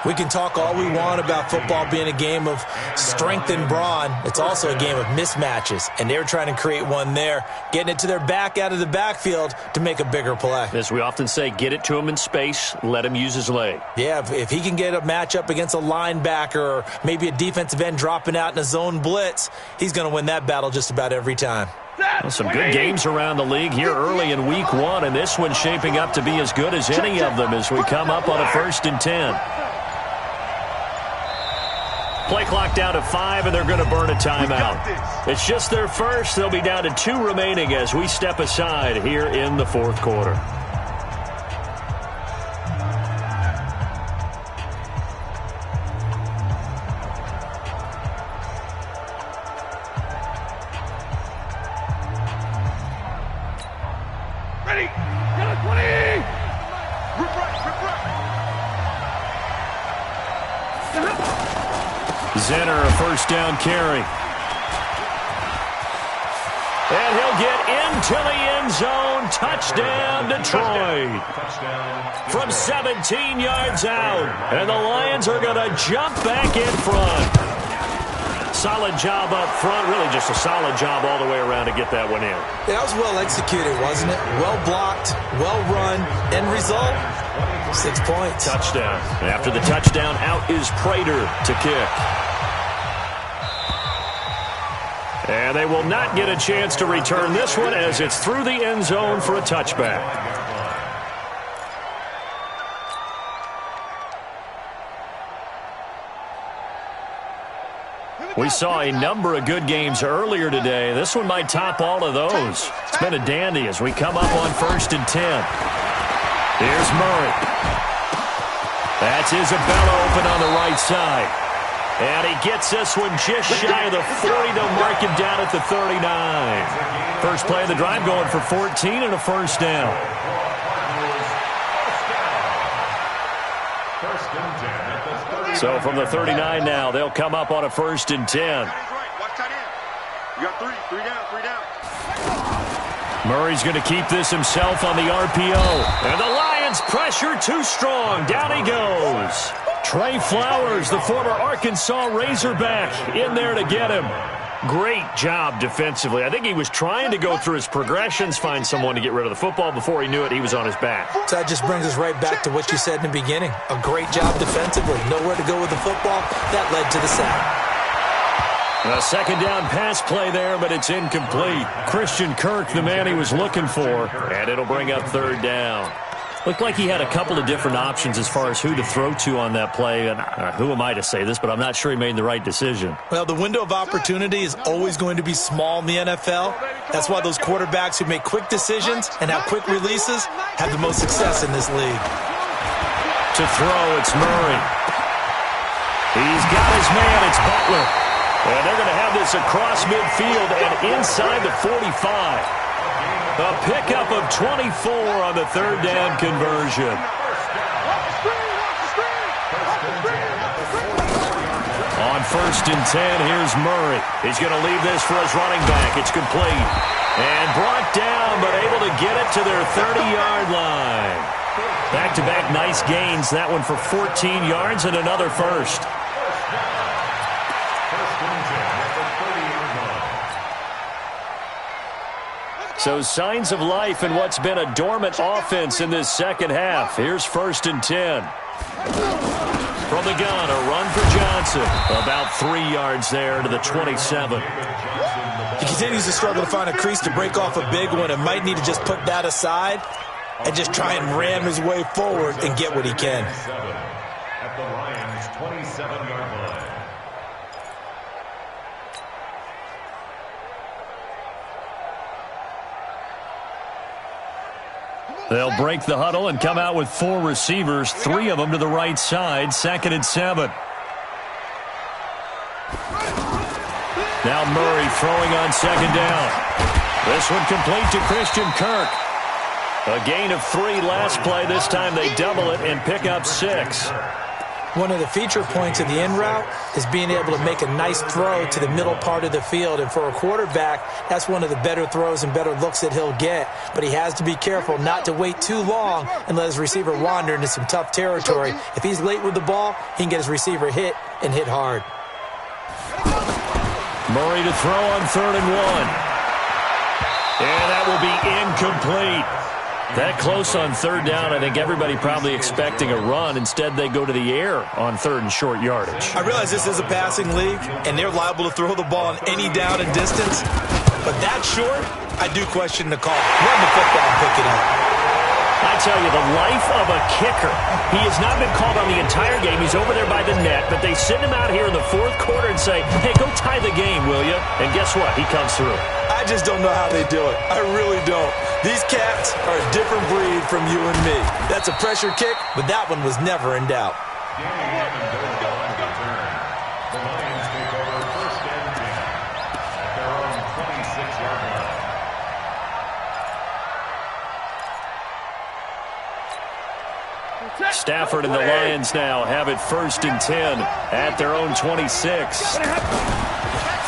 We can talk all we want about football being a game of strength and brawn. It's also a game of mismatches, and they're trying to create one there, getting it to their back out of the backfield to make a bigger play. As we often say, get it to him in space, let him use his leg. Yeah, if he can get a matchup against a linebacker or maybe a defensive end dropping out in a zone blitz, he's going to win that battle just about every time. Well, some good games around the league here early in week 1, and this one's shaping up to be as good as any of them as we come up on a 1st and 10. Play clock down to 5, and they're going to burn a timeout. It's just their first. They'll be down to 2 remaining as we step aside here in the 4th quarter. Ready. Get it, 20. Rip right. Zenner, a first down carry. And he'll get into the end zone. Touchdown, Detroit. From 17 yards out. And the Lions are going to jump back in front. Solid job up front. Really just a solid job all the way around to get that one in. That was well executed, wasn't it? Well blocked, well run. End result, 6 points. Touchdown. After the touchdown, out is Prater to kick. And they will not get a chance to return this one as it's through the end zone for a touchback. We saw a number of good games earlier today. This one might top all of those. It's been a dandy as we come up on 1st and 10. Here's Murray. That's Isabella open on the right side. And he gets this one just shy of the 40 to mark him down at the 39. First play of the drive going for 14 and a first down. So from the 39 now, they'll come up on a 1st and 10. You got 3 down. Murray's going to keep this himself on the RPO. And the Lions pressure too strong. Down he goes. Trey Flowers, the former Arkansas Razorback, in there to get him. Great job defensively. I think he was trying to go through his progressions, find someone to get rid of the football. Before he knew it, he was on his back. So that just brings us right back to what you said in the beginning. A great job defensively. Nowhere to go with the football. That led to the sack. A second down pass play there, but it's incomplete. Christian Kirk, the man he was looking for, and it'll bring up 3rd down. Looked like he had a couple of different options as far as who to throw to on that play. And who am I to say this, but I'm not sure he made the right decision. Well, the window of opportunity is always going to be small in the NFL. That's why those quarterbacks who make quick decisions and have quick releases have the most success in this league. To throw, it's Murray. He's got his man. It's Butler. And they're going to have this across midfield and inside the 45. A pickup of 24 on the third down conversion. On 1st and 10, here's Murray. He's going to leave this for his running back. It's complete. And brought down, but able to get it to their 30-yard line. Back-to-back nice gains. That one for 14 yards and another first. So signs of life in what's been a dormant offense in this second half. Here's 1st and 10. From the gun, a run for Johnson. About 3 yards there to the 27. He continues to struggle to find a crease to break off a big one and might need to just put that aside and just try and ram his way forward and get what he can. At the Lions' 27-yard line. They'll break the huddle and come out with 4 receivers, 3 of them to the right side, 2nd and 7. Now Murray throwing on 2nd down. This one complete to Christian Kirk. A gain of 3 last play. This time they double it and pick up 6. One of the feature points of the in route is being able to make a nice throw to the middle part of the field. And for a quarterback, that's one of the better throws and better looks that he'll get. But he has to be careful not to wait too long and let his receiver wander into some tough territory. If he's late with the ball, he can get his receiver hit and hit hard. Murray to throw on 3rd and 1. And that will be incomplete. That close on 3rd down, I think everybody probably expecting a run. Instead, they go to the air on 3rd and short yardage. I realize this is a passing league, and they're liable to throw the ball on any down and distance. But that short, I do question the call. Run the football and pick it up. I tell you, the life of a kicker. He has not been called on the entire game. He's over there by the net, but they send him out here in the 4th quarter and say, hey, go tie the game, will you? And guess what? He comes through. I just don't know how they do it. I really don't. These cats are a different breed from you and me. That's a pressure kick, but that one was never in doubt. The Lions take over 1st and 10 at their own 26-yard line. Stafford and the Lions now have it 1st and 10 at their own 26.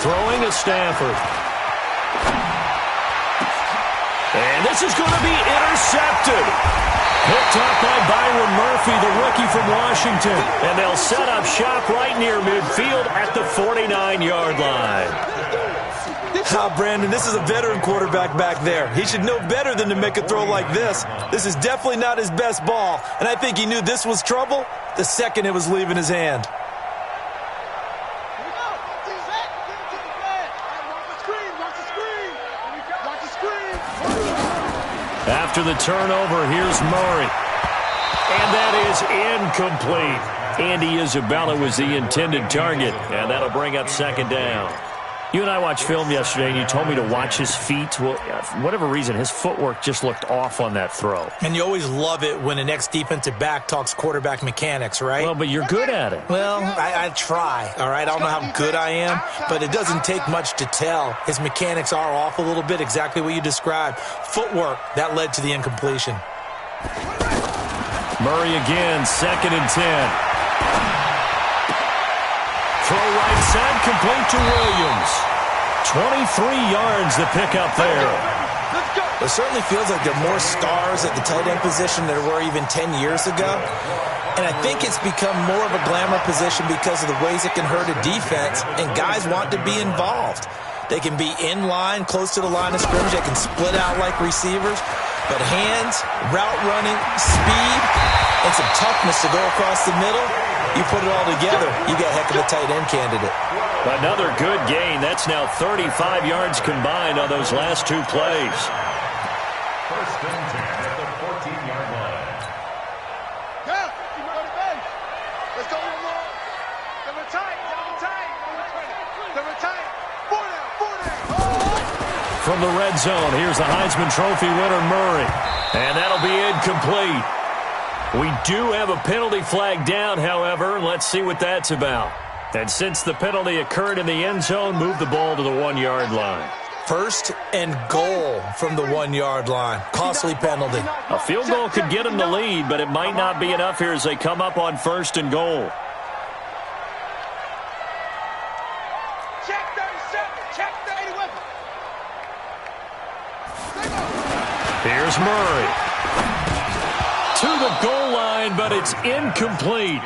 Throwing to Stafford. And this is going to be intercepted. Picked up by Byron Murphy, the rookie from Washington. And they'll set up shop right near midfield at the 49-yard line. Brandon, this is a veteran quarterback back there. He should know better than to make a throw like this. This is definitely not his best ball, and I think he knew this was trouble the second it was leaving his hand. After the turnover, here's Murray. And that is incomplete. Andy Isabella was the intended target, and that'll bring up 2nd down. You and I watched film yesterday, and you told me to watch his feet. Well, for whatever reason, his footwork just looked off on that throw. And you always love it when an ex-defensive back talks quarterback mechanics, right? Well, but you're good at it. Well, I try, all right? I don't know how good I am, but it doesn't take much to tell. His mechanics are off a little bit, exactly what you described. Footwork, that led to the incompletion. Murray again, 2nd and 10. Throw right side, complete to Williams. 23 yards to pick up there. It certainly feels like there are more stars at the tight end position than there were even 10 years ago. And I think it's become more of a glamour position because of the ways it can hurt a defense, and guys want to be involved. They can be in line, close to the line of scrimmage. They can split out like receivers. But hands, route running, speed, and some toughness to go across the middle, you put it all together, you got a heck of a tight end candidate. Another good gain. That's now 35 yards combined on those last 2 plays. 1st and 10 at the 14-yard line. Yeah, let's go. Double tight. Double tight. 4 down. From the red zone, here's the Heisman Trophy winner, Murray. And that'll be incomplete. We do have a penalty flag down, however. Let's see what that's about. And since the penalty occurred in the end zone, move the ball to the 1-yard line. First and goal from the 1-yard line. Costly penalty. A field goal could get them the lead, but it might not be enough here as they come up on first and goal. Check 37. Check 31. Here's Murray. To the goal line, but it's incomplete.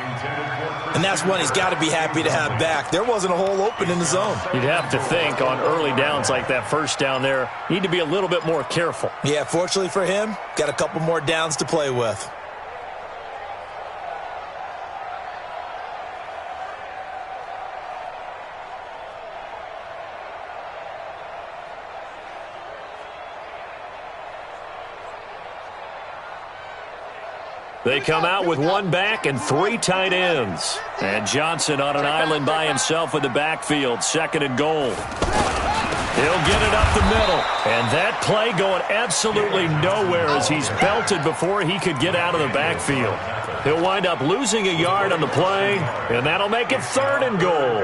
And that's one he's got to be happy to have back. There wasn't a hole open in the zone. You'd have to think on early downs like that first down there, need to be a little bit more careful. Yeah, fortunately for him, got a couple more downs to play with. They come out with 1 back and 3 tight ends. And Johnson on an island by himself in the backfield. Second and goal. He'll get it up the middle. And that play going absolutely nowhere as he's belted before he could get out of the backfield. He'll wind up losing a yard on the play, and that'll make it third and goal.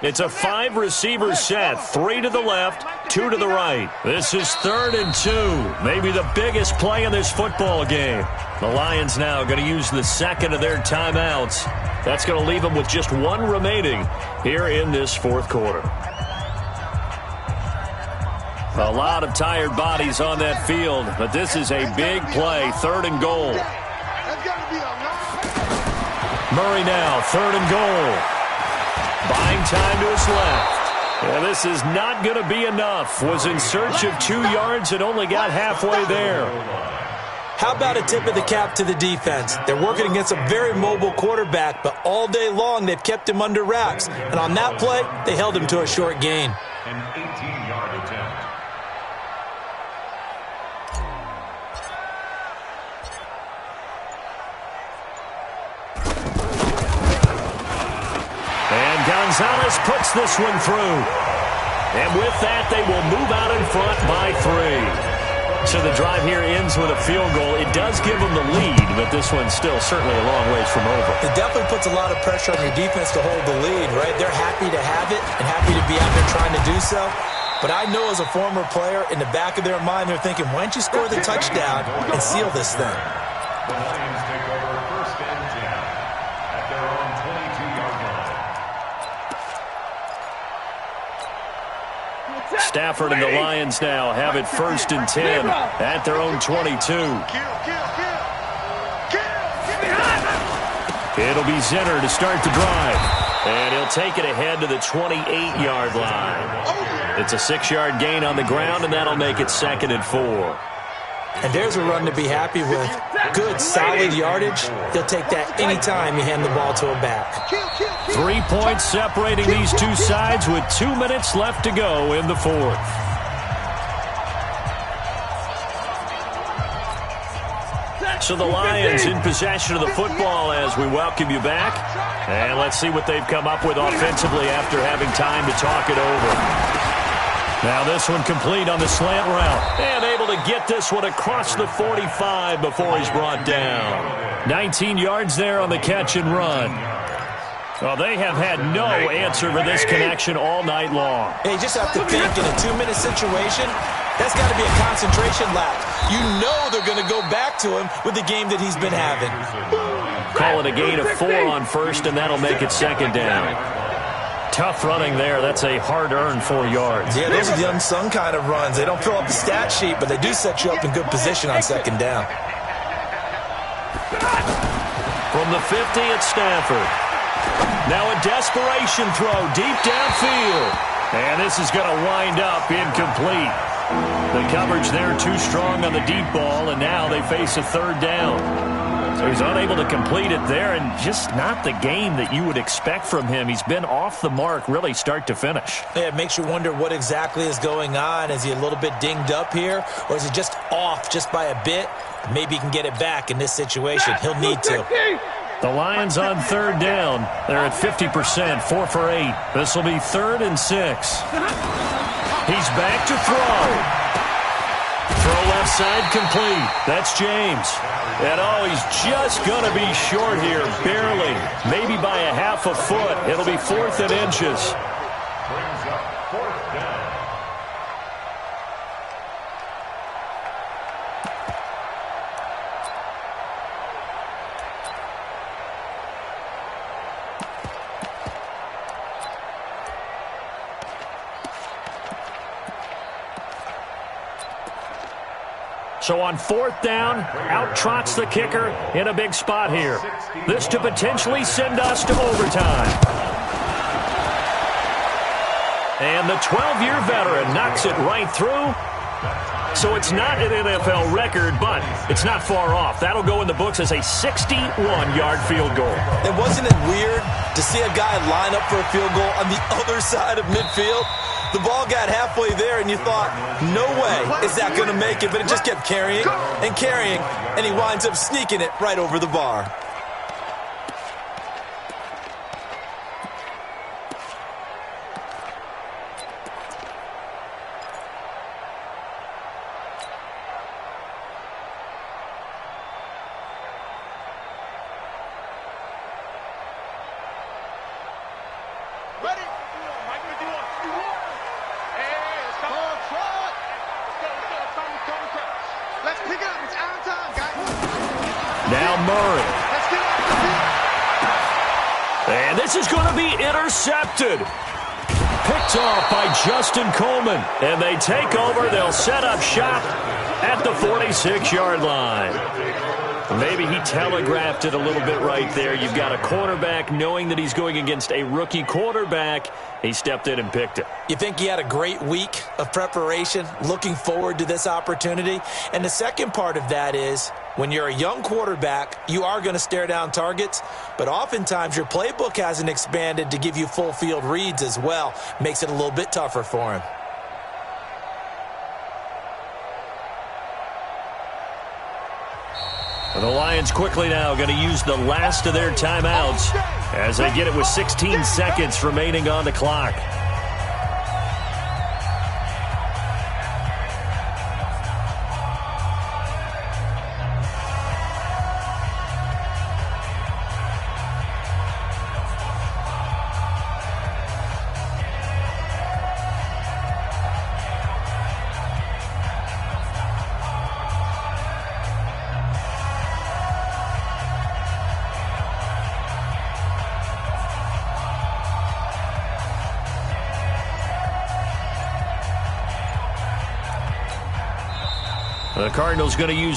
It's a 5-receiver set, 3 to the left, 2 to the right. This is 3rd and 2, maybe the biggest play in this football game. The Lions now going to use the second of their timeouts. That's going to leave them with just 1 remaining here in this 4th quarter. A lot of tired bodies on that field, but this is a big play, 3rd and goal. Murray now, 3rd and goal. Buying time to his left. And this is not going to be enough. Was in search of 2 yards and only got halfway there. How about a tip of the cap to the defense? They're working against a very mobile quarterback, but all day long they've kept him under wraps. And on that play, they held him to a short gain. An 18-yard attempt. Gonzalez puts this one through. And with that, they will move out in front by 3. So the drive here ends with a field goal. It does give them the lead, but this one's still certainly a long ways from over. It definitely puts a lot of pressure on your defense to hold the lead, right? They're happy to have it and happy to be out there trying to do so. But I know as a former player, in the back of their mind, they're thinking, why don't you score the touchdown and seal this thing? The Lions take over first and 10 at their own 22-yard line. Stafford and the Lions now have it first and 10 at their own 22. It'll be Zinner to start the drive. And he'll take it ahead to the 28-yard line. It's a 6-yard gain on the ground, and that'll make it 2nd and 4. And there's a run to be happy with. Good, solid yardage. He'll take that anytime you hand the ball to a back. 3 points separating these two sides with 2 minutes left to go in the 4th. So the Lions in possession of the football as we welcome you back. And let's see what they've come up with offensively after having time to talk it over. Now this one complete on the slant route. And able to get this one across the 45 before he's brought down. 19 yards there on the catch and run. Well, they have had no answer for this connection all night long. Hey, you just have to think in a 2-minute situation, that's got to be a concentration lapse. You know they're going to go back to him with the game that he's been having. Call it a gain of 4 on first, and that'll make it 2nd down. Tough running there. That's a hard-earned 4 yards. Yeah, those are the unsung kind of runs. They don't fill up the stat sheet, but they do set you up in good position on 2nd down. From the 50 at Stafford. Now a desperation throw deep downfield. And this is going to wind up incomplete. The coverage there too strong on the deep ball, and now they face a 3rd down. So he's unable to complete it there, and just not the game that you would expect from him. He's been off the mark really start to finish. Yeah, it makes you wonder what exactly is going on. Is he a little bit dinged up here, or is he just off just by a bit? Maybe he can get it back in this situation. He'll need to. The Lions on third down. They're at 50%, 4 for 8. This will be 3rd and 6. He's back to throw. Throw left side complete. That's James. And he's just going to be short here, barely. Maybe by a half a foot. It'll be 4th and inches. Brings up 4th down. So on 4th down, out trots the kicker in a big spot here. This to potentially send us to overtime. And the 12-year veteran knocks it right through. So it's not an NFL record, but it's not far off. That'll go in the books as a 61-yard field goal. And wasn't it weird to see a guy line up for a field goal on the other side of midfield? The ball got halfway there, and you thought, no way is that going to make it. But it just kept carrying and carrying, and he winds up sneaking it right over the bar. Now Murray. And this is going to be intercepted. Picked off by Justin Coleman. And they take over. They'll set up shop at the 46-yard line. Maybe he telegraphed it a little bit right there. You've got a quarterback knowing that he's going against a rookie quarterback. He stepped in and picked it. You think he had a great week of preparation, looking forward to this opportunity? And the second part of that is, when you're a young quarterback, you are going to stare down targets, but oftentimes your playbook hasn't expanded to give you full field reads as well. Makes it a little bit tougher for him. The Lions quickly now going to use the last of their timeouts as they get it with 16 seconds remaining on the clock. The Cardinals going to use